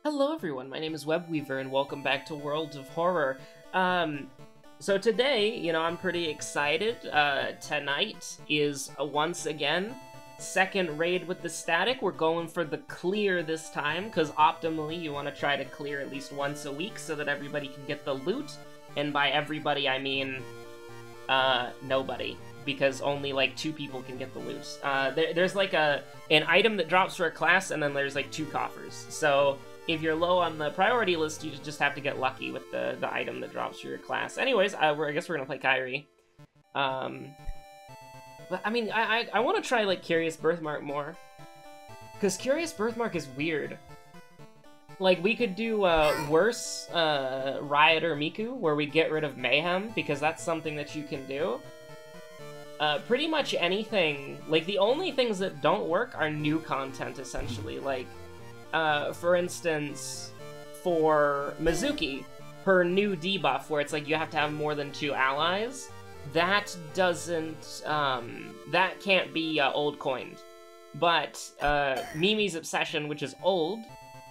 Hello everyone, my name is Webweaver and welcome back to World of Horror. So today, I'm pretty excited. Tonight is, once again, second raid with the static. We're going for the clear this time, because optimally you want to try to clear at least once a week so that everybody can get the loot. And by everybody, I mean, nobody. Because only, like, 2 people can get the loot. There's, like, an item that drops for a class, and then there's, like, 2 coffers. So if you're low on the priority list, you just have to get lucky with the item that drops for your class. Anyways, I guess we're gonna play Kyrie. But, I mean, I want to try, like, Curious Birthmark more. Because Curious Birthmark is weird. Like, we could do, worse, Riot or Miku, where we get rid of Mayhem, because that's something that you can do. Pretty much anything, like, the only things that don't work are new content, essentially. Like, for instance, for Mizuki, her new debuff, where it's like you have to have more than 2 allies, that doesn't, that can't be, old coined. But, Mimi's Obsession, which is old,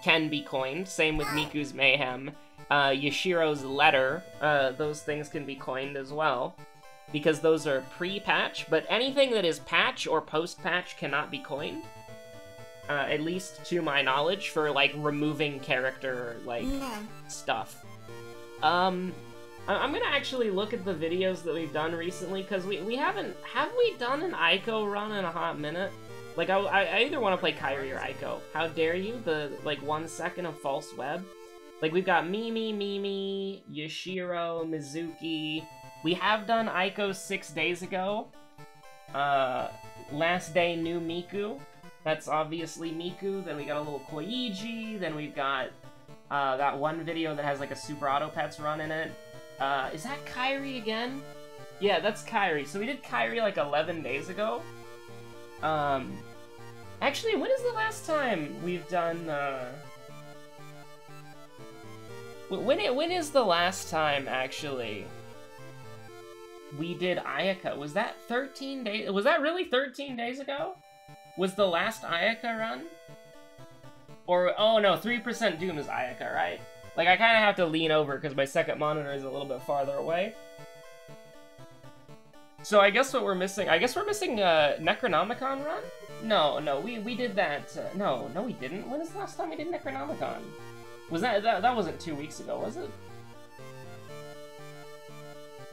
can be coined, same with Miku's Mayhem. Yashiro's Letter, those things can be coined as well, because those are pre-patch, but anything that is patch or post-patch cannot be coined. At least to my knowledge, for, like, removing character, like, stuff. I'm gonna actually look at the videos that we've done recently, because we haven't... Have we done an Aiko run in a hot minute? Like, I either want to play Kyrie or Aiko. How dare you? The, like, 1 second of false web. Like, we've got Mimi, Yashiro, Mizuki. We have done Aiko 6 days ago. Last day, new Miku. That's obviously Miku. Then we got a little Koiji. Then we've got that one video that has like a Super Auto Pets run in it. Is that Kyrie again? Yeah, that's Kyrie. So we did Kyrie like 11 days ago. Actually, when is the last time we've done? When is the last time actually we did Ayaka? Was that 13 days? Was that really 13 days ago? Was the last Ayaka run? Or, oh no, 3% Doom is Ayaka, right? Like, I kind of have to lean over because my second monitor is a little bit farther away. So I guess what we're missing, we're missing Necronomicon run? No, we did that, no, we didn't. When was the last time we did Necronomicon? Was that wasn't 2 weeks ago, was it?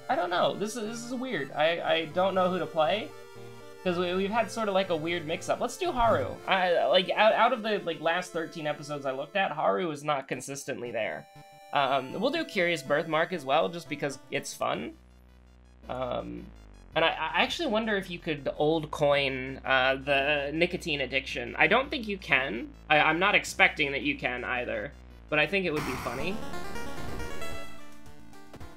I don't know, this is weird. I don't know who to play. Because we've had sort of like a weird mix-up. Let's do Haru. Like, out of the like last 13 episodes I looked at, Haru is not consistently there. We'll do Curious Birthmark as well, just because it's fun. And I actually wonder if you could old coin the nicotine addiction. I don't think you can. I'm not expecting that you can either, but I think it would be funny.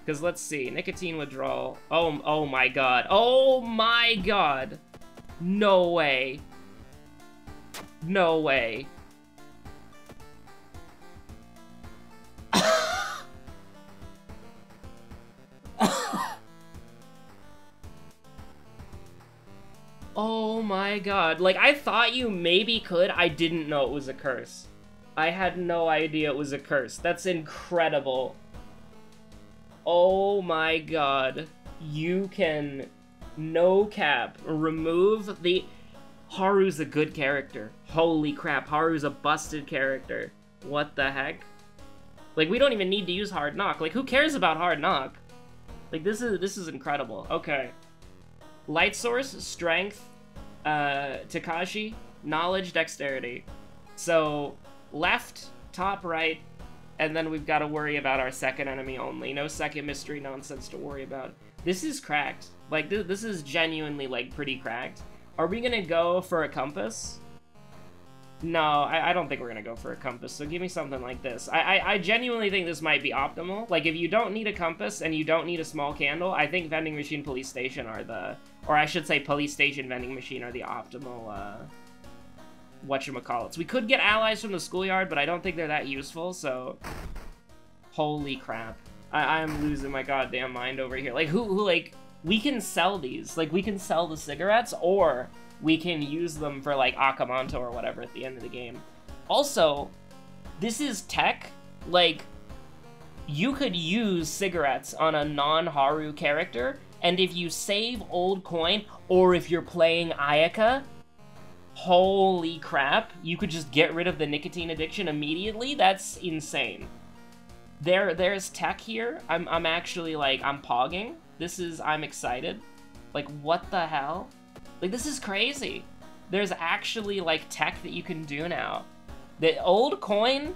Because let's see, nicotine withdrawal. Oh my god. Oh my god. No way. No way. Oh my god. Like, I thought you maybe could. I didn't know it was a curse. I had no idea it was a curse. That's incredible. Oh my god. You can, no cap, remove the... Haru's a good character. Holy crap, Haru's a busted character. What the heck? Like, we don't even need to use Hard Knock. Like, who cares about Hard Knock? Like, this is incredible. Okay. Light Source, Strength, Takashi, Knowledge, Dexterity. So, left, top, right, and then we've got to worry about our second enemy only. No second mystery nonsense to worry about. This is cracked. Like, this is genuinely, like, pretty cracked. Are we gonna go for a compass? No, I don't think we're gonna go for a compass, so give me something like this. I genuinely think this might be optimal. Like, if you don't need a compass and you don't need a small candle, I think Vending Machine Police Station are the... Or I should say Police Station Vending Machine are the optimal, whatchamacallits. We could get allies from the schoolyard, but I don't think they're that useful, so... Holy crap. I'm losing my goddamn mind over here. Like, who, like... We can sell these. Like, we can sell the cigarettes, or we can use them for, like, Akamanto or whatever at the end of the game. Also, This is tech. Like, you could use cigarettes on a non-Haru character, and if you save old coin, or if you're playing Ayaka, holy crap, you could just get rid of the nicotine addiction immediately. That's insane. There's tech here. I'm actually, like, I'm pogging. I'm excited. Like, what the hell? Like, this is crazy. There's actually, like, tech that you can do now. The old coin,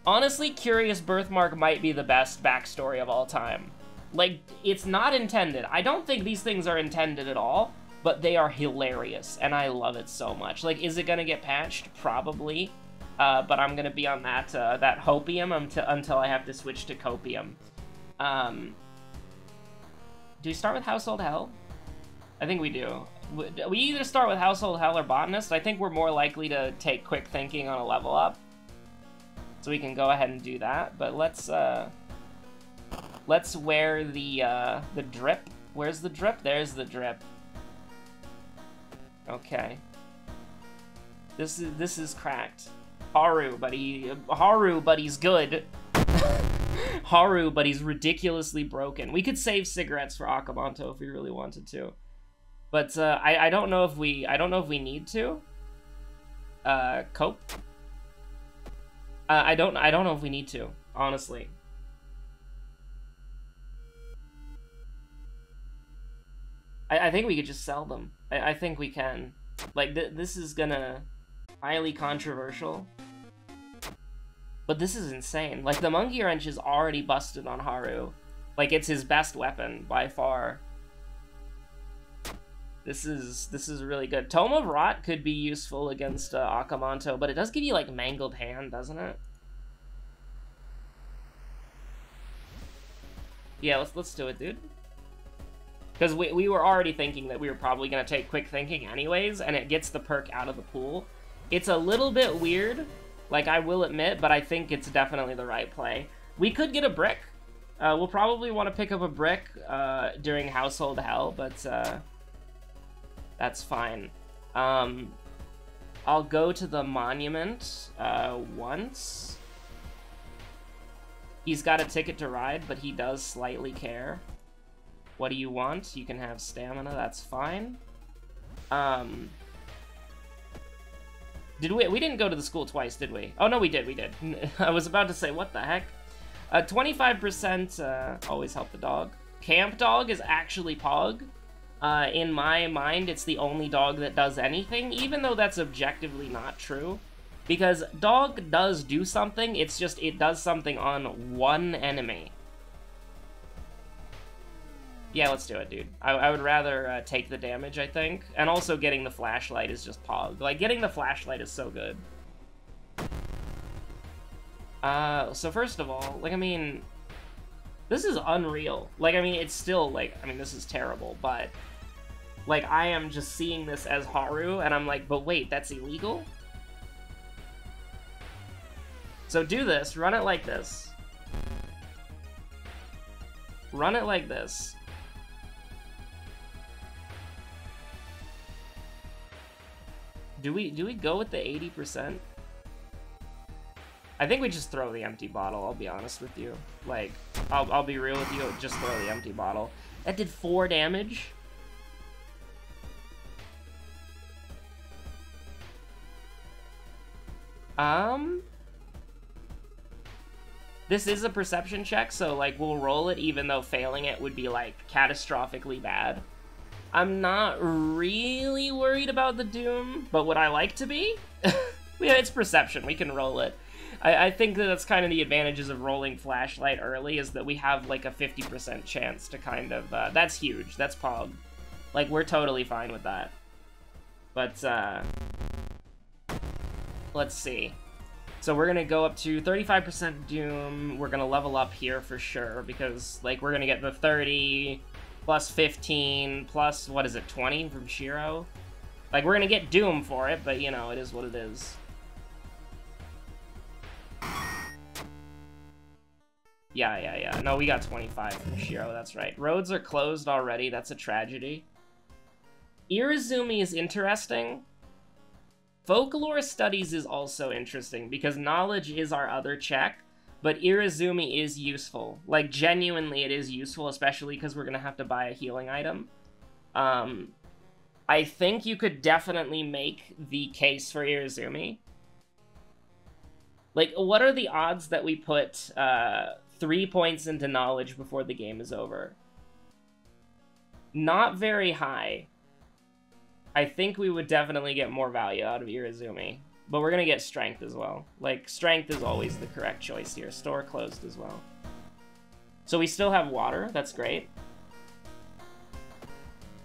honestly, Curious Birthmark might be the best backstory of all time. Like, it's not intended. I don't think these things are intended at all, but they are hilarious, and I love it so much. Like, is it gonna get patched? Probably. But I'm gonna be on that that hopium until I have to switch to copium. Do we start with Household Hell? I think we do. We either start with Household Hell or Botanist. I think we're more likely to take Quick Thinking on a level up. So we can go ahead and do that. But let's wear the drip. Where's the drip? There's the drip. Okay. This is cracked. Haru, but he's good. Haru, but he's ridiculously broken. We could save cigarettes for Akamanto if we really wanted to, but I don't know if we need to. Cope. I don't know if we need to, honestly. I think we could just sell them. I think we can. Like, this is gonna highly controversial. But this is insane. Like, the Monkey Wrench is already busted on Haru. Like, it's his best weapon, by far. This is really good. Tome of Rot could be useful against Akamanto, but it does give you, like, Mangled Hand, doesn't it? Yeah, let's do it, dude. Because we were already thinking that we were probably going to take Quick Thinking anyways, and it gets the perk out of the pool. It's a little bit weird, like, I will admit, but I think it's definitely the right play. We could get a brick. We'll probably want to pick up a brick during Household Hell, but that's fine. I'll go to the monument once. He's got a ticket to ride, but he does slightly care. What do you want? You can have stamina, that's fine. We didn't go to the school twice, did we? Oh, no, we did. I was about to say, what the heck? 25% always help the dog. Camp Dog is actually Pog. In my mind, it's the only dog that does anything, even though that's objectively not true. Because dog does do something, it's just it does something on one enemy. Yeah, let's do it, dude. I would rather take the damage, I think. And also getting the flashlight is just Pog. Like, getting the flashlight is so good. So first of all, like, I mean, this is unreal. Like, I mean, it's still, like, I mean, this is terrible, but, like, I am just seeing this as Haru, and I'm like, but wait, that's illegal? So do this, run it like this. Run it like this. Do we go with the 80%? I think we just throw the empty bottle, I'll be honest with you. Like, I'll be real with you, just throw the empty bottle. That did 4 damage. This is a perception check, so, like, we'll roll it even though failing it would be, like, catastrophically bad. I'm not really worried about the Doom, but would I like to be? Yeah, it's perception, we can roll it. I think that that's kind of the advantages of rolling Flashlight early, is that we have, like, a 50% chance to kind of, that's huge, that's Pog. Like, we're totally fine with that. But, let's see. So we're gonna go up to 35% Doom, we're gonna level up here for sure, because, like, we're gonna get the 30, plus 15, plus, what is it, 20 from Shiro? Like, we're gonna get Doom for it, but, you know, it is what it is. Yeah. No, we got 25 from Shiro, that's right. Roads are closed already, that's a tragedy. Irizumi is interesting. Folklore studies is also interesting, because knowledge is our other check, but Irizumi is useful. Like, genuinely it is useful, especially because we're gonna have to buy a healing item. I think you could definitely make the case for Irizumi. Like, what are the odds that we put 3 points into knowledge before the game is over? Not very high. I think we would definitely get more value out of Irizumi. But we're gonna get strength as well. Like, strength is always the correct choice here. Store closed as well. So we still have water. That's great.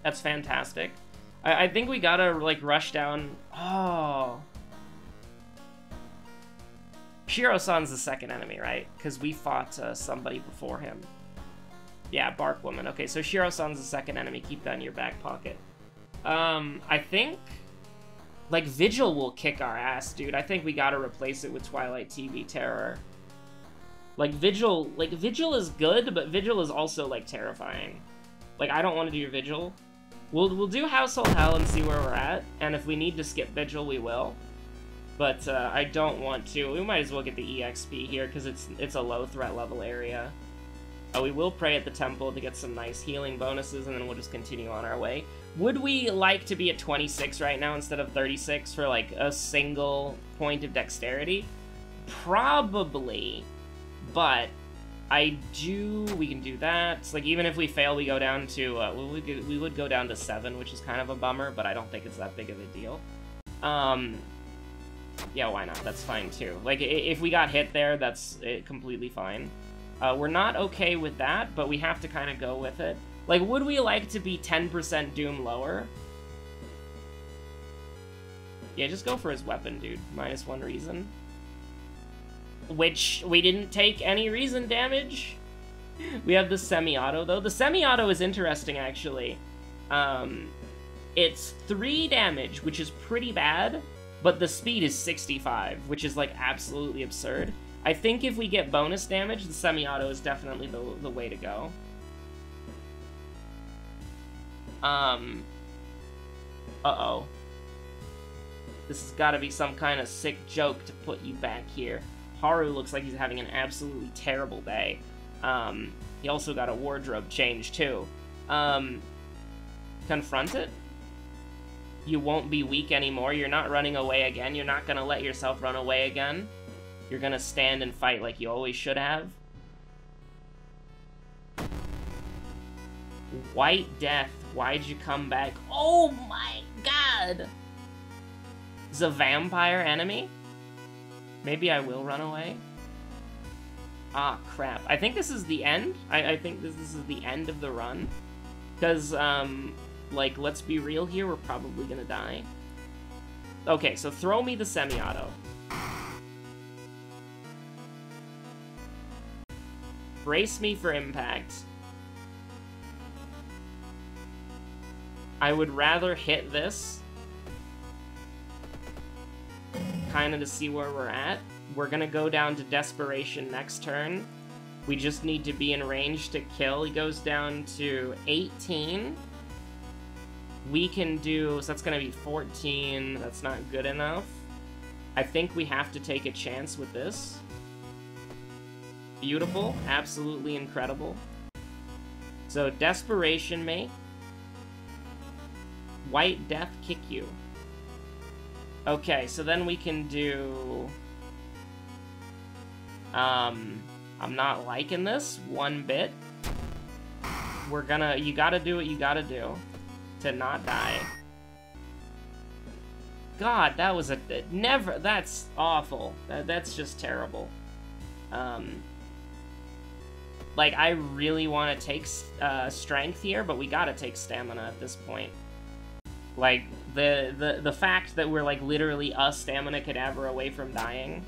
That's fantastic. I think we gotta, like, rush down... Oh... Shiro-san's the second enemy, right? Because we fought somebody before him. Yeah, Bark Woman. Okay, so Shiro-san's the second enemy. Keep that in your back pocket. I think... Like, Vigil will kick our ass, dude. I think we gotta replace it with Twilight TV Terror. Like, Vigil is good, but Vigil is also, like, terrifying. Like, I don't want to do Vigil. We'll do Household Hell and see where we're at, and if we need to skip Vigil, we will. But, I don't want to. We might as well get the EXP here, because it's a low threat level area. We will pray at the temple to get some nice healing bonuses, and then we'll just continue on our way. Would we like to be at 26 right now instead of 36 for, like, a single point of dexterity? Probably. But we can do that. Like, even if we fail, we go down to, we would go down to 7, which is kind of a bummer, but I don't think it's that big of a deal. Yeah, why not? That's fine, too. Like, if we got hit there, that's completely fine. We're not okay with that, but we have to kind of go with it. Like, would we like to be 10% Doom lower? Yeah, just go for his weapon, dude. -1 reason. Which, we didn't take any reason damage. We have the semi-auto, though. The semi-auto is interesting, actually. It's 3 damage, which is pretty bad, but the speed is 65, which is, like, absolutely absurd. I think if we get bonus damage, the semi-auto is definitely the way to go. Uh-oh. This has got to be some kind of sick joke to put you back here. Haru looks like he's having an absolutely terrible day. He also got a wardrobe change, too. Confront it? You won't be weak anymore. You're not running away again. You're not gonna let yourself run away again. You're gonna stand and fight like you always should have. White Death, why'd you come back? Oh my god! Is a vampire enemy? Maybe I will run away? Ah, crap. I think this is the end. I think this is the end of the run. Because, like, let's be real here, we're probably gonna die. Okay, so throw me the semi-auto. Brace me for impact. I would rather hit this. Kinda to see where we're at. We're gonna go down to Desperation next turn. We just need to be in range to kill. He goes down to 18. We can do, so that's gonna be 14. That's not good enough. I think we have to take a chance with this. Beautiful, absolutely incredible. So Desperation me. White Death kick you. Okay, so then we can do... I'm not liking this one bit. We're gonna, you gotta do what you gotta do to not die. God, that was never, that's awful. That's just terrible. Like, I really want to take strength here, but we gotta take stamina at this point. Like, the fact that we're, like, literally a stamina cadaver away from dying.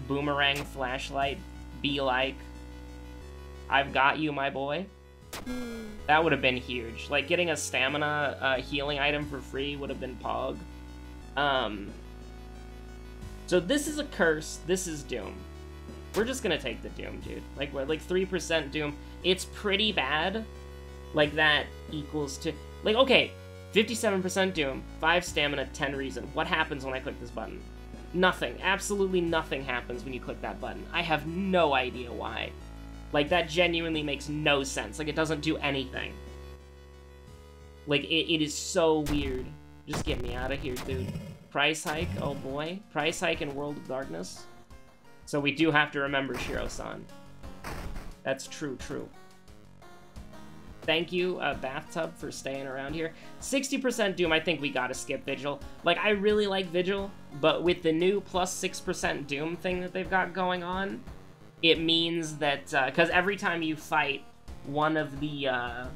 Boomerang, flashlight, be like, I've got you, my boy. That would have been huge. Like, getting a stamina healing item for free would have been pog. So this is a curse, this is Doom. We're just gonna take the Doom, dude. Like, we're like 3% Doom. It's pretty bad. Like, that equals to... Like, okay, 57% Doom, 5 Stamina, 10 Reason. What happens when I click this button? Nothing. Absolutely nothing happens when you click that button. I have no idea why. Like, that genuinely makes no sense. Like, it doesn't do anything. Like, it is so weird. Just get me out of here, dude. Price hike? Oh boy. Price hike in World of Darkness. So we do have to remember Shiro-san. That's true. Thank you, Bathtub, for staying around here. 60% Doom, I think we gotta skip Vigil. Like, I really like Vigil, but with the new plus 6% Doom thing that they've got going on, it means that, because every time you fight one of the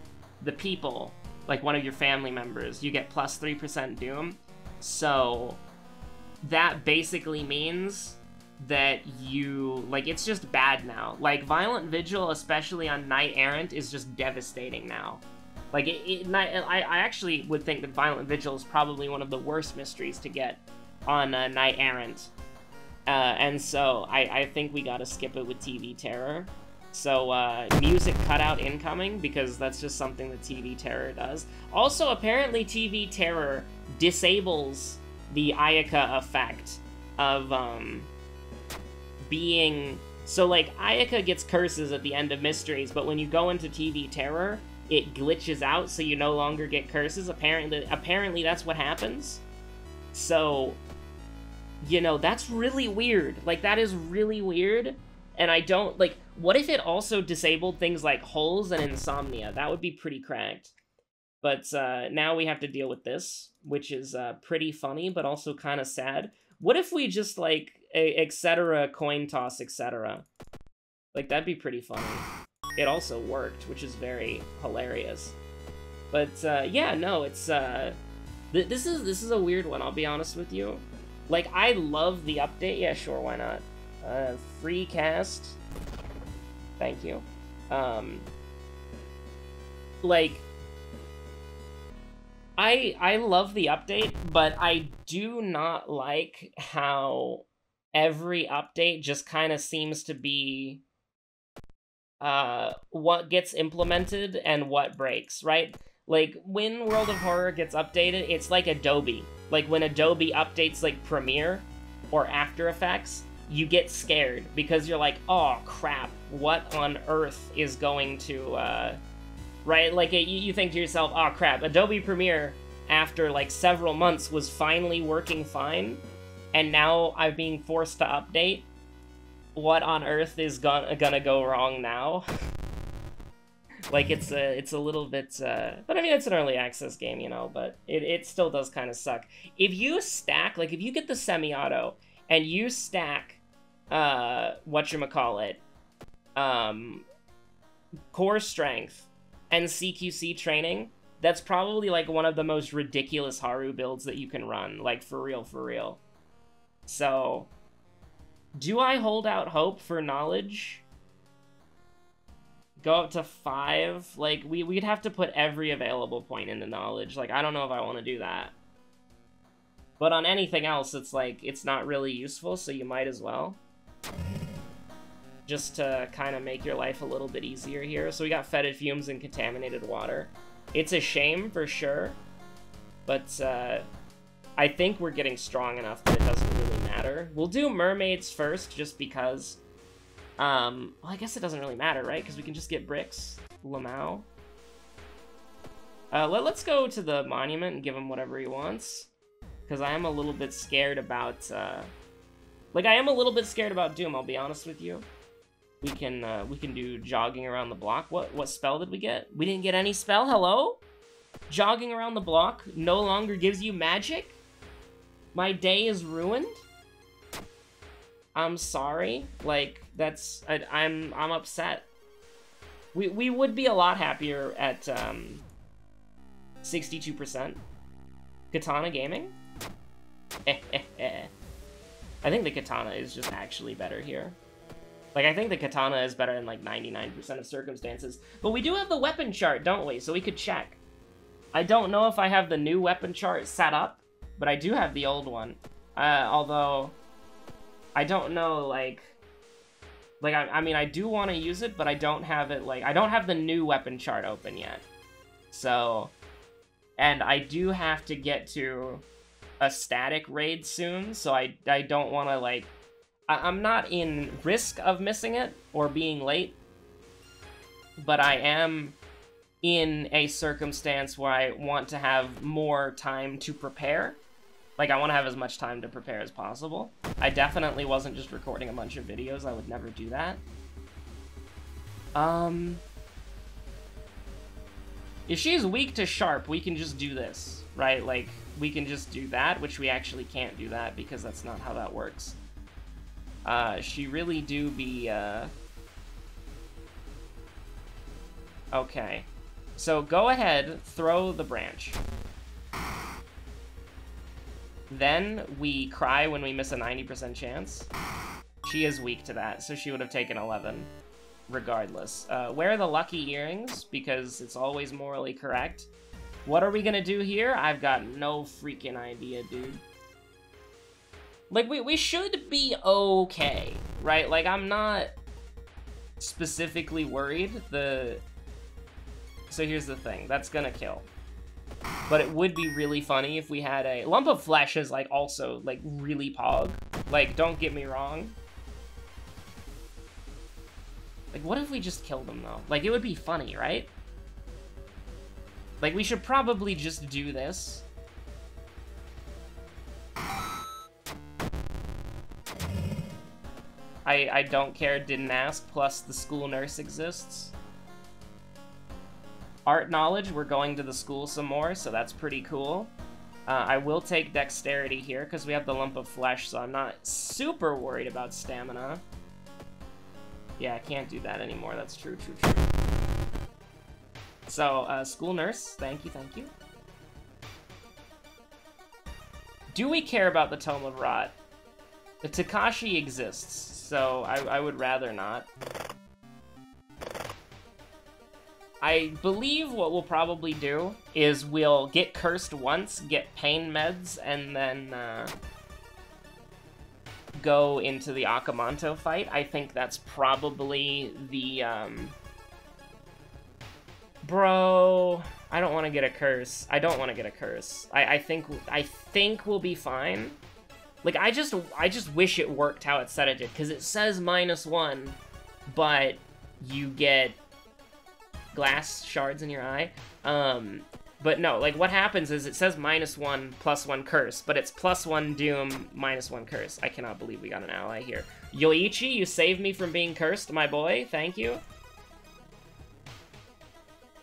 people, like one of your family members, you get plus 3% Doom. So, that basically means that you, like, it's just bad now. Like, Violent Vigil, especially on Knight Errant, is just devastating now. Like, I actually would think that Violent Vigil is probably one of the worst mysteries to get on Knight Errant. And so, I think we gotta skip it with TV Terror. So, music cutout incoming, because that's just something that TV Terror does. Also, apparently TV Terror disables the Ayaka effect of, being... So, like, Ayaka gets curses at the end of Mysteries, but when you go into TV Terror, it glitches out, so you no longer get curses. Apparently that's what happens. So, you know, that's really weird. Like, that is really weird, and I don't... Like, what if it also disabled things like holes and insomnia? That would be pretty cracked. But, now we have to deal with this, which is, pretty funny, but also kind of sad. What if we just, like, etc., coin toss, etc.? Like, that'd be pretty funny. It also worked, which is very hilarious. But, yeah, no, it's, this is a weird one, I'll be honest with you. Like, I love the update. Yeah, sure, why not? Free cast. Thank you. Like... I love the update, but I do not like how every update just kind of seems to be what gets implemented and what breaks, right? Like, when World of Horror gets updated, it's like Adobe. Like, when Adobe updates, like, Premiere or After Effects, you get scared because you're like, oh, crap, what on earth is going to, right? Like, you think to yourself, oh, crap, Adobe Premiere, after, like, several months, was finally working fine, and now I'm being forced to update. What on earth is gonna go wrong now? Like, it's a little bit, but I mean, it's an early access game, you know, but it still does kind of suck. If you stack, like, if you get the semi-auto, and you stack, whatchamacallit, core strength, and CQC training, that's probably, like, one of the most ridiculous Haru builds that you can run. Like, for real. So, do I hold out hope for knowledge? Go up to 5? Like, we'd have to put every available point into knowledge. Like, I don't know if I want to do that. But on anything else, it's, like, it's not really useful, so you might as well. Just to kind of make your life a little bit easier here. So we got fetid fumes and contaminated water. It's a shame, for sure. But, I think we're getting strong enough that it doesn't really matter. We'll do mermaids first, just because... well, I guess it doesn't really matter, right? Because we can just get bricks. Lamau. Let's go to the monument and give him whatever he wants. Because I am a little bit scared about, like, I am a little bit scared about Doom, I'll be honest with you. We can do jogging around the block. What spell did we get? We didn't get any spell? Hello? Jogging around the block no longer gives you magic? My day is ruined? I'm sorry. Like, that's... I'm upset. We would be a lot happier at, 62%. Katana Gaming? I think the Katana is just actually better here. Like, I think the Katana is better in, like, 99% of circumstances. But we do have the weapon chart, don't we? So we could check. I don't know if I have the new weapon chart set up, but I do have the old one. Although, I don't know, like, I mean, I do want to use it, but I don't have it, like, I don't have the new weapon chart open yet. So, And I do have to get to a static raid soon, so I don't want to, like... I'm not in risk of missing it or being late, but I am in a circumstance where I want to have more time to prepare. Like, I want to have as much time to prepare as possible. I definitely wasn't just recording a bunch of videos. I would never do that. If she's weak to sharp, we can just do this, right? Like, we can just do that, which we actually can't do that because that's not how that works. She really do be, Okay. So go ahead, throw the branch. Then we cry when we miss a 90% chance. She is weak to that, so she would have taken 11 regardless. Wear the lucky earrings, because it's always morally correct. What are we gonna do here? I've got no freaking idea, dude. Like, we should be okay, right? Like, I'm not specifically worried. So here's the thing. That's gonna kill. But it would be really funny if we had a... Lump of Flesh is, like, also, like, really pog. Like, don't get me wrong. Like, what if we just killed him, though? Like, it would be funny, right? Like, we should probably just do this. I don't care, didn't ask, plus the school nurse exists. Art knowledge, we're going to the school some more, so that's pretty cool. I will take dexterity here, because we have the lump of flesh, so I'm not super worried about stamina. Yeah, I can't do that anymore, that's true. So, school nurse, thank you. Do we care about the Tome of Rot? The Takashi exists, so I would rather not. I believe what we'll probably do is we'll get cursed once, get pain meds, and then go into the Akamanto fight. I think that's probably the, Bro, I don't want to get a curse. I don't want to get a curse. I think we'll be fine. Like, I just wish it worked how it said it did, because it says -1, but you get glass shards in your eye. But no, like, what happens is it says -1, +1 curse, but it's +1 doom, -1 curse. I cannot believe we got an ally here. Yoichi, you saved me from being cursed, my boy. Thank you.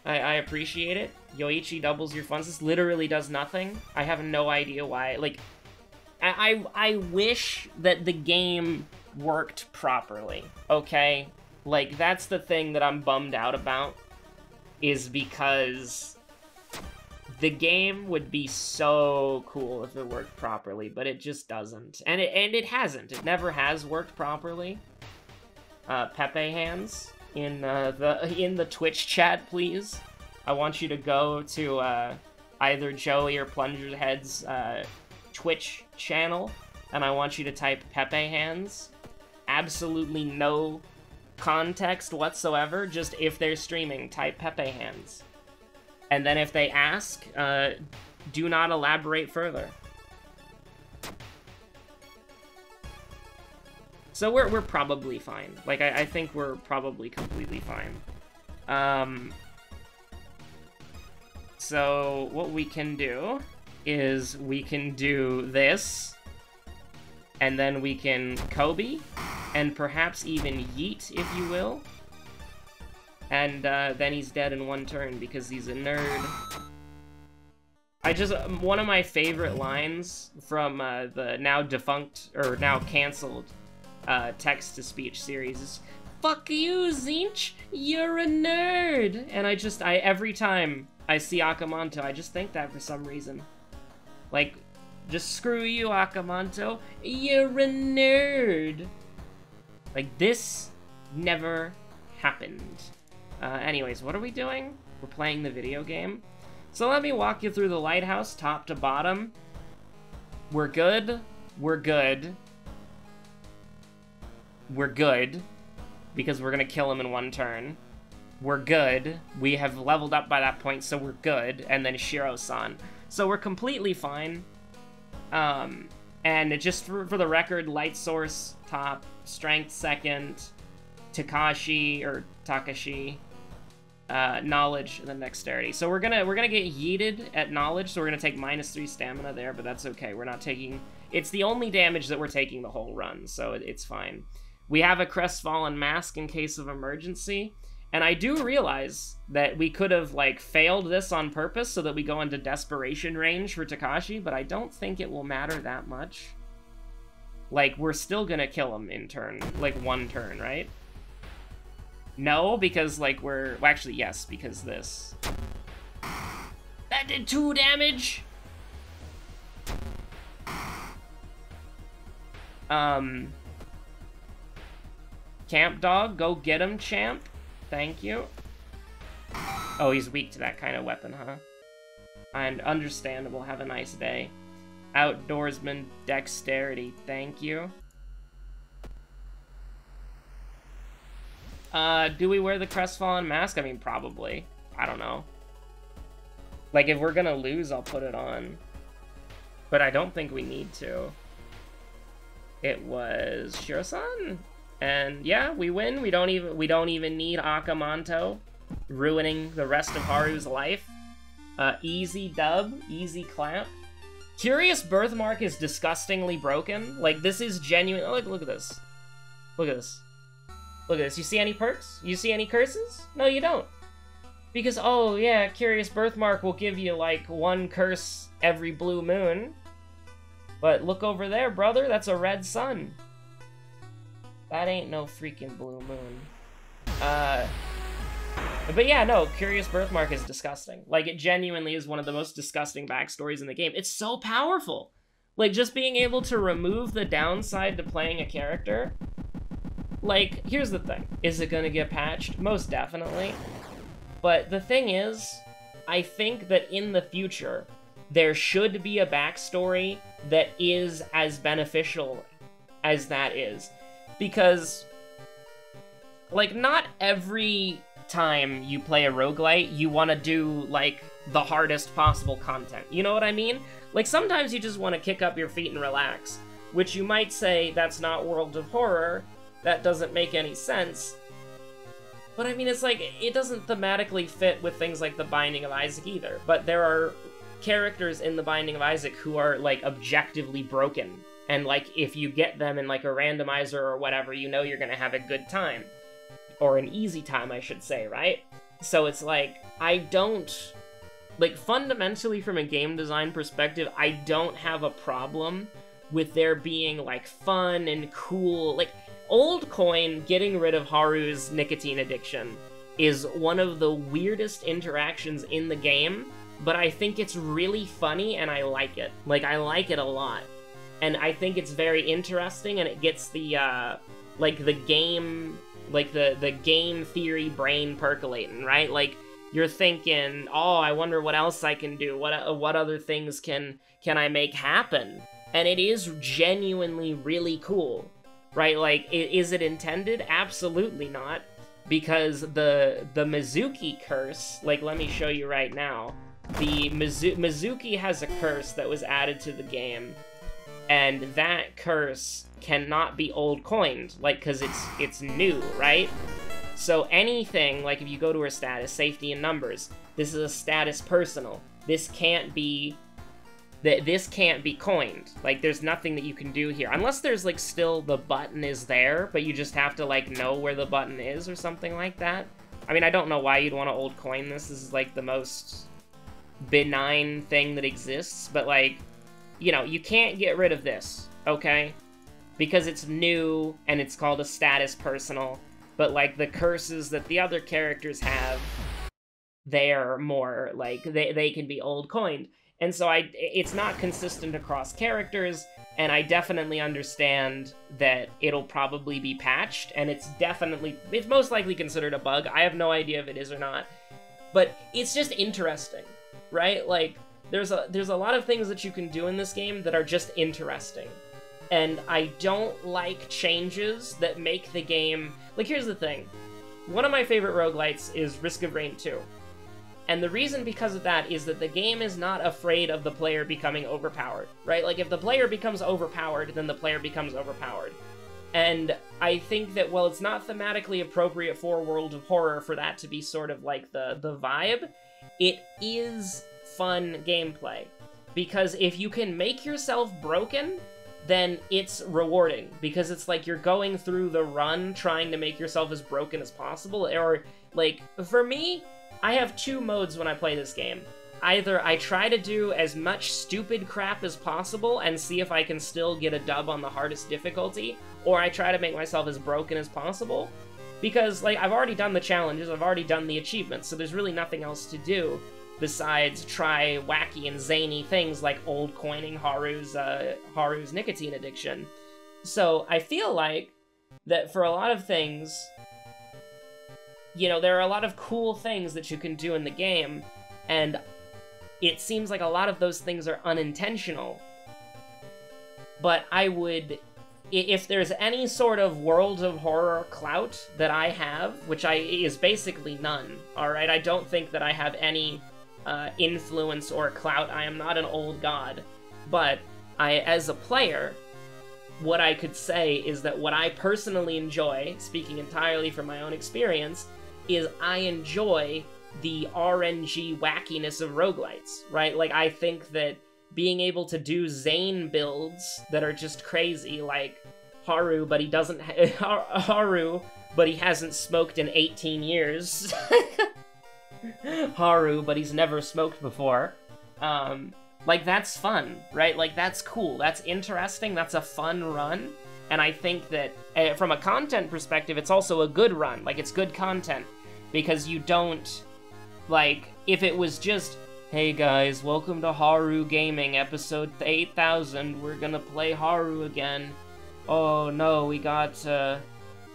I appreciate it. Yoichi doubles your funds. This literally does nothing. I have no idea why. Like, I wish that the game worked properly, okay? Like, that's the thing that I'm bummed out about, is because the game would be so cool if it worked properly, but it just doesn't. And it hasn't. It never has worked properly. Pepe hands in the Twitch chat, please. I want you to go to either Joey or Plungerhead's Twitch channel, and I want you to type Pepe hands. Absolutely no context whatsoever, just if they're streaming, type Pepe hands. And then if they ask, do not elaborate further. So we're probably fine. Like, I think we're probably completely fine. So what we can do is we can do this, and then we can Kobe, and perhaps even yeet, if you will. And then he's dead in one turn because he's a nerd. One of my favorite lines from the now defunct, or now canceled, text-to-speech series is, "Fuck you, Zinch, you're a nerd!" And every time I see Akamanto, I just think that for some reason. Like, just screw you, Akamanto, you're a nerd! Like, this never happened. Anyways, what are we doing? We're playing the video game. So let me walk you through the lighthouse, top to bottom. We're good. We're good. We're good. Because we're gonna kill him in one turn. we're good. We have leveled up by that point, so we're good. And then Shiro-san. So we're completely fine. And just for the record, Light Source top, Strength second, Takashi, Knowledge, and then Dexterity. So we're gonna get yeeted at Knowledge, so we're gonna take -3 stamina there, but that's okay. We're not taking... It's the only damage that we're taking the whole run, so it's fine. We have a Crestfallen Mask in case of emergency, and I do realize that we could have, like, failed this on purpose so that we go into Desperation range for Takashi, but I don't think it will matter that much. Like, we're still gonna kill him in turn, like, 1 turn, right? No, because, like, we're... Well, actually, yes, because this. That did 2 damage! Camp Dog, go get him, champ. Thank you. Oh, he's weak to that kind of weapon, huh? And understandable, have a nice day. Outdoorsman, Dexterity, thank you. Do we wear the Crestfallen Mask? I mean, probably. I don't know. Like, if we're gonna lose, I'll put it on. But I don't think we need to. It was Shiro-san. And yeah, we win. We don't even need Akamanto ruining the rest of Haru's life. Easy dub, easy clap. Curious Birthmark is disgustingly broken. Like, this is genuine. Oh, look at this. Look at this. Look at this. You see any perks? You see any curses? No, you don't. Because, oh yeah, Curious Birthmark will give you, like, 1 curse every blue moon. But look over there, brother. That's a red sun. That ain't no freaking blue moon. But yeah, no, Curious Birthmark is disgusting. Like, it genuinely is one of the most disgusting backstories in the game. It's so powerful. Like, just being able to remove the downside to playing a character. Like, here's the thing. Is it gonna get patched? Most definitely. But the thing is, I think that in the future, there should be a backstory that is as beneficial as that is. Because, like, not every time you play a roguelite, you want to do, like, the hardest possible content. You know what I mean? Like, sometimes you just want to kick up your feet and relax. Which you might say, that's not World of Horror. That doesn't make any sense. But I mean, it's like, it doesn't thematically fit with things like The Binding of Isaac either. But there are characters in The Binding of Isaac who are, like, objectively broken. And, like, if you get them in, like, a randomizer or whatever, you know you're gonna have a good time. Or an easy time, I should say, right? So it's like, I don't... Like, fundamentally, from a game design perspective, I don't have a problem with there being, like, fun and cool... Like, Old Coin getting rid of Haru's nicotine addiction is one of the weirdest interactions in the game, but I think it's really funny and I like it. Like, I like it a lot. And I think it's very interesting, and it gets the, like, the game theory brain percolating, right? Like, you're thinking, oh, I wonder what else I can do, what other things can I make happen? And it is genuinely really cool, right? Like, is it intended? Absolutely not, because the Mizuki curse, like, let me show you right now. The Mizuki has a curse that was added to the game, and that curse cannot be old coined, like, because it's new, right? So anything, like, if you go to her status, safety and numbers, this is a status personal. This can't be coined. Like, there's nothing that you can do here. Unless there's, like, still the button is there, but you just have to, like, know where the button is or something like that. I mean, I don't know why you'd want to old coin this. This is, like, the most benign thing that exists, but, like, you know, you can't get rid of this, okay? Because it's new, and it's called a status personal, but, like, the curses that the other characters have, they're more, like, they can be old coined. And so it's not consistent across characters, and I definitely understand that it'll probably be patched, and it's most likely considered a bug. I have no idea if it is or not, but it's just interesting, right? Like, there's a lot of things that you can do in this game that are just interesting. And I don't like changes that make the game... Like, here's the thing. one of my favorite roguelites is Risk of Rain 2. And the reason because of that is that the game is not afraid of the player becoming overpowered, right? Like, if the player becomes overpowered, then the player becomes overpowered. And I think that while it's not thematically appropriate for World of Horror for that to be sort of like the vibe, it is fun gameplay. Because if you can make yourself broken, then it's rewarding. Because it's like you're going through the run trying to make yourself as broken as possible. Or, like, for me, I have two modes when I play this game. Either I try to do as much stupid crap as possible and see if I can still get a dub on the hardest difficulty, or I try to make myself as broken as possible. Because, like, I've already done the challenges, I've already done the achievements, so there's really nothing else to do besides try wacky and zany things like old coining Haru's nicotine addiction. So I feel like that for a lot of things, you know, there are a lot of cool things that you can do in the game, and it seems like a lot of those things are unintentional. But I would, if there's any sort of World of Horror clout that I have, which is basically none, alright? I don't think that I have any influence or clout. I am not an old god. But as a player, what I could say is that what I personally enjoy, speaking entirely from my own experience, is I enjoy the RNG wackiness of roguelites, right? Like, I think that being able to do Zane builds that are just crazy, like Haru, but he doesn't Haru, but he hasn't smoked in 18 years. Haru, but he's never smoked before. Like, that's fun, right? Like, that's cool, that's interesting, that's a fun run, and I think that, from a content perspective, it's also a good run. Like, it's good content, because you don't, like, if it was just, hey guys, welcome to Haru Gaming, episode 8000, we're gonna play Haru again. Oh no, we got a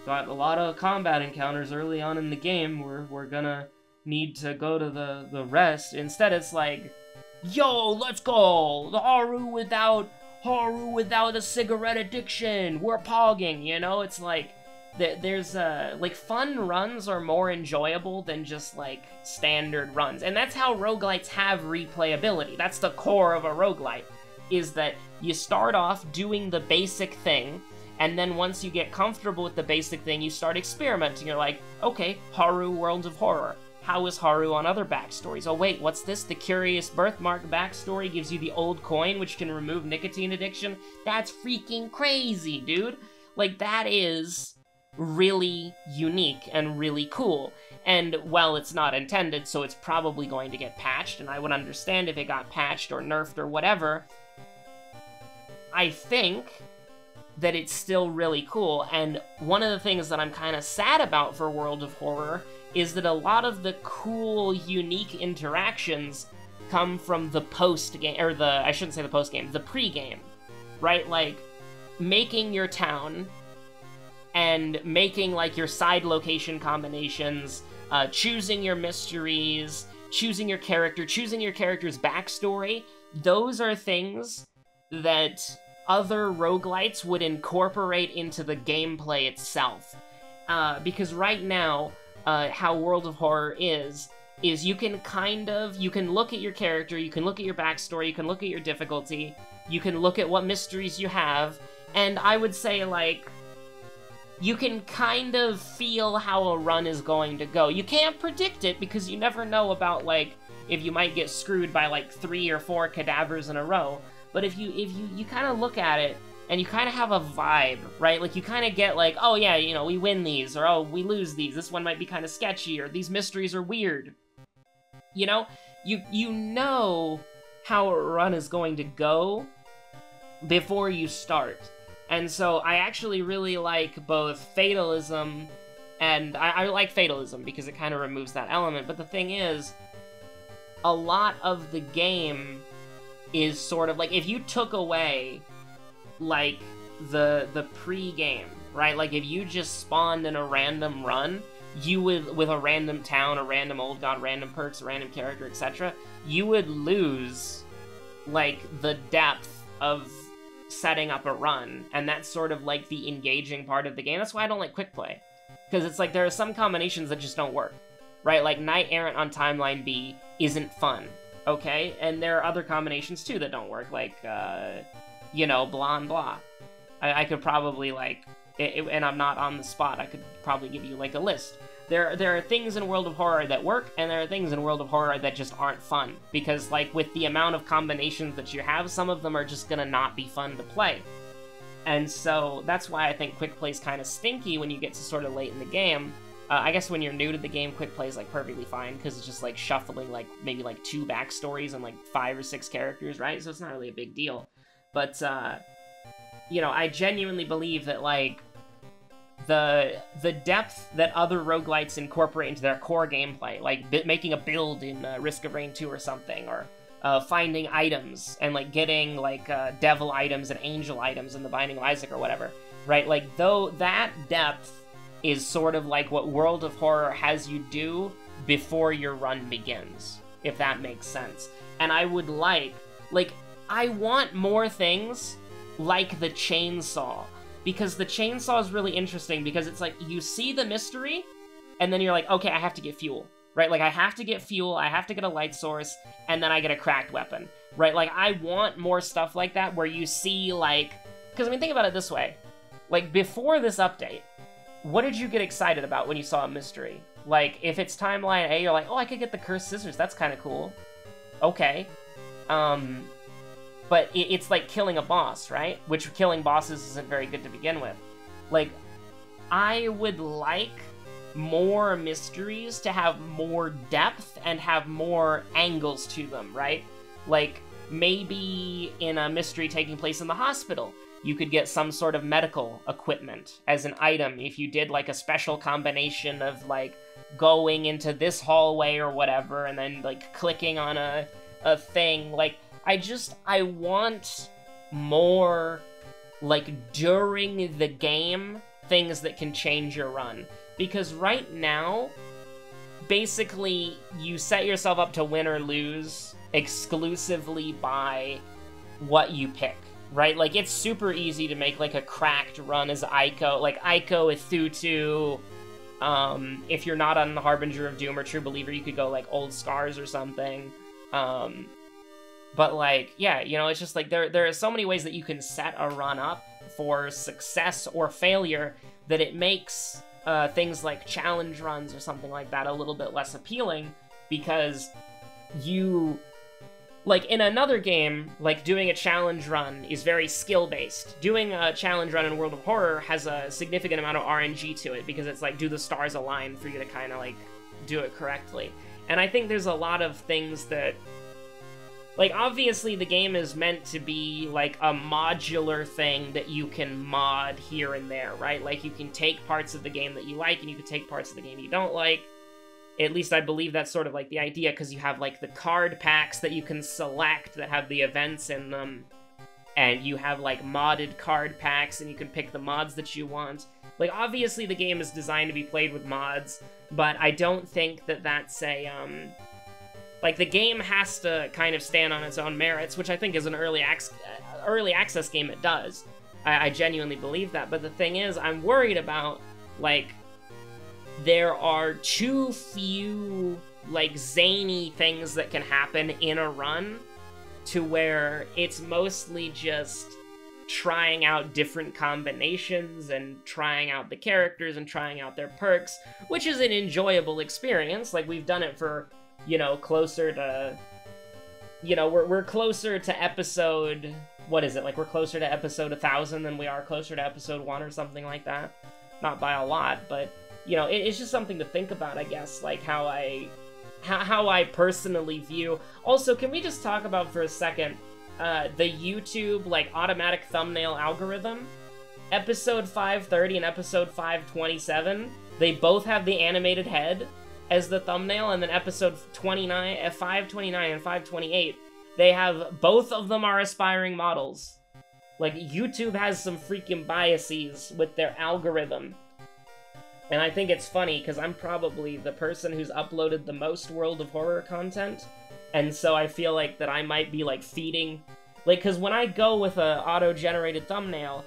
lot of combat encounters early on in the game, we're gonna need to go to the rest. Instead, it's like, yo, let's go! The Haru without a cigarette addiction! We're pogging, you know? It's like, there's, like, fun runs are more enjoyable than just, like, standard runs. And that's how roguelites have replayability. That's the core of a roguelite, is that you start off doing the basic thing, and then once you get comfortable with the basic thing, you start experimenting. You're like, okay, Haru World of Horror. How is Haru on other backstories? Oh wait, what's this? The Curious Birthmark backstory gives you the old coin, which can remove nicotine addiction? That's freaking crazy, dude! Like, that is really unique and really cool. And, well, it's not intended, so it's probably going to get patched, and I would understand if it got patched or nerfed or whatever. I think that it's still really cool, and one of the things that I'm kind of sad about for World of Horror is that a lot of the cool, unique interactions come from the post-game, or I shouldn't say the post-game, the pre-game, right? Like, making your town, and making, like, your side location combinations, choosing your mysteries, choosing your character, choosing your character's backstory. Those are things that other roguelites would incorporate into the gameplay itself. Because right now, how World of Horror is you can you can look at your character, you can look at your backstory, you can look at your difficulty, you can look at what mysteries you have, and I would say, like, you can kind of feel how a run is going to go. You can't predict it, because you never know about, like, if you might get screwed by, like, 3 or 4 cadavers in a row. But if you kind of look at it, and you kind of have a vibe, right? Like, you kind of get, like, oh yeah, you know, we win these, or oh, we lose these, this one might be kind of sketchy, or these mysteries are weird. You know? You know how a run is going to go before you start. And so I actually really like both fatalism, and I like fatalism because it kind of removes that element, but the thing is, a lot of the game is sort of like, if you took away, like, the pre-game, right? Like, if you just spawned in a random run, you would, with a random town, a random old god, random perks, a random character, etc., you would lose, like, the depth of setting up a run, and that's sort of like the engaging part of the game. That's why I don't like quick play. Because it's like there are some combinations that just don't work, right? Like Knight Errant on Timeline B isn't fun, okay? And there are other combinations too that don't work, like, you know, blah and blah. I could probably, like, and I'm not on the spot, I could probably give you, like, a list. There are things in World of Horror that work, and there are things in World of Horror that just aren't fun. Because, like, with the amount of combinations that you have, some of them are just gonna not be fun to play. And so that's why I think quick play's kind of stinky when you get to sort of late in the game. I guess when you're new to the game, quick play's like perfectly fine because it's just like shuffling like maybe like 2 backstories and like 5 or 6 characters, right? So it's not really a big deal. But you know, I genuinely believe that like the depth that other roguelites incorporate into their core gameplay, like making a build in Risk of Rain 2 or something, or finding items and like getting like devil items and angel items in the Binding of Isaac or whatever, right? Like though that depth is sort of like what World of Horror has you do before your run begins, if that makes sense. And I would like I want more things like the chainsaw, because the chainsaw is really interesting because it's like you see the mystery and then you're like, okay, I have to get fuel. Right, like, I have to get fuel, I have to get a light source, and then I get a cracked weapon. Right, like, I want more stuff like that where you see, like... Because, I mean, think about it this way. Like, before this update, what did you get excited about when you saw a mystery? Like, if it's Timeline A, you're like, oh, I could get the Cursed Scissors, that's kind of cool. Okay. But it's like killing a boss, right? Which killing bosses isn't very good to begin with. Like, I would like more mysteries to have more depth and have more angles to them, right? Like, maybe in a mystery taking place in the hospital, you could get some sort of medical equipment as an item if you did, like, a special combination of, like, going into this hallway or whatever, and then, like, clicking on a thing. Like, I want more, like, during the game, things that can change your run. Because right now, basically, you set yourself up to win or lose exclusively by what you pick, right? Like, it's super easy to make, like, a cracked run as Aiko. Like, Aiko with Thutu. If you're not on the Harbinger of Doom or True Believer, you could go, like, Old Scars or something. But, like, yeah, you know, it's just, like, there are so many ways that you can set a run up for success or failure that it makes... things like challenge runs or something like that a little bit less appealing, because you... Like, in another game, like, doing a challenge run is very skill-based. Doing a challenge run in World of Horror has a significant amount of RNG to it, because it's like, do the stars align for you to kind of, like, do it correctly. And I think there's a lot of things that... Like, obviously, the game is meant to be, like, a modular thing that you can mod here and there, right? Like, you can take parts of the game that you like, and you can take parts of the game you don't like. At least I believe that's sort of, like, the idea, because you have, like, the card packs that you can select that have the events in them, and you have, like, modded card packs, and you can pick the mods that you want. Like, obviously, the game is designed to be played with mods, but I don't think that that's a, like, the game has to kind of stand on its own merits, which I think is an early access game it does. I genuinely believe that, but the thing is, I'm worried about, like, there are too few, like, zany things that can happen in a run to where it's mostly just trying out different combinations and trying out the characters and trying out their perks, which is an enjoyable experience. Like, we've done it for... you know, closer to, you know, we're closer to episode, what is it, like, we're closer to episode 1000 than we are closer to episode 1 or something like that. Not by a lot, but, you know, it's just something to think about, I guess, like, how I personally view. Also, can we just talk about for a second, the YouTube, like, automatic thumbnail algorithm? Episode 530 and episode 527, they both have the animated head as the thumbnail, and then episode 529 and 528, they have, both of them are aspiring models. Like, YouTube has some freaking biases with their algorithm. And I think it's funny, because I'm probably the person who's uploaded the most World of Horror content, and so I feel like that I might be, like, feeding... Like, because when I go with a auto-generated thumbnail,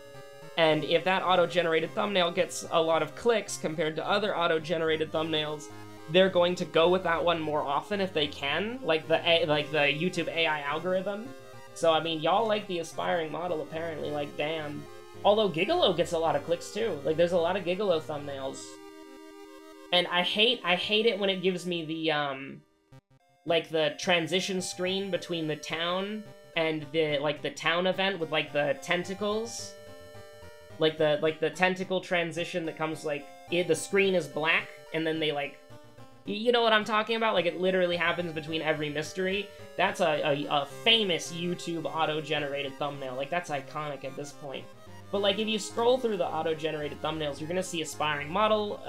And if that auto-generated thumbnail gets a lot of clicks compared to other auto-generated thumbnails, they're going to go with that one more often if they can, like the YouTube AI algorithm. So, I mean, y'all like the aspiring model, apparently, like, damn. Although Gigolo gets a lot of clicks, too. Like, there's a lot of Gigolo thumbnails. And I hate it when it gives me the, like, the transition screen between the town and the town event with, like, the tentacles. Like, the tentacle transition that comes, like, the screen is black, and then they, like... You know what I'm talking about? Like, it literally happens between every mystery. That's a famous YouTube auto-generated thumbnail. Like, that's iconic at this point. But, like, if you scroll through the auto-generated thumbnails, you're gonna see aspiring model,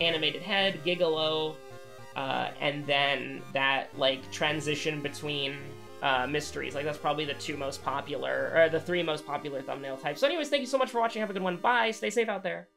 animated head, Gigolo, and then that, like, transition between mysteries. Like, that's probably the two most popular, or the three most popular thumbnail types. So anyways, thank you so much for watching. Have a good one. Bye. Stay safe out there.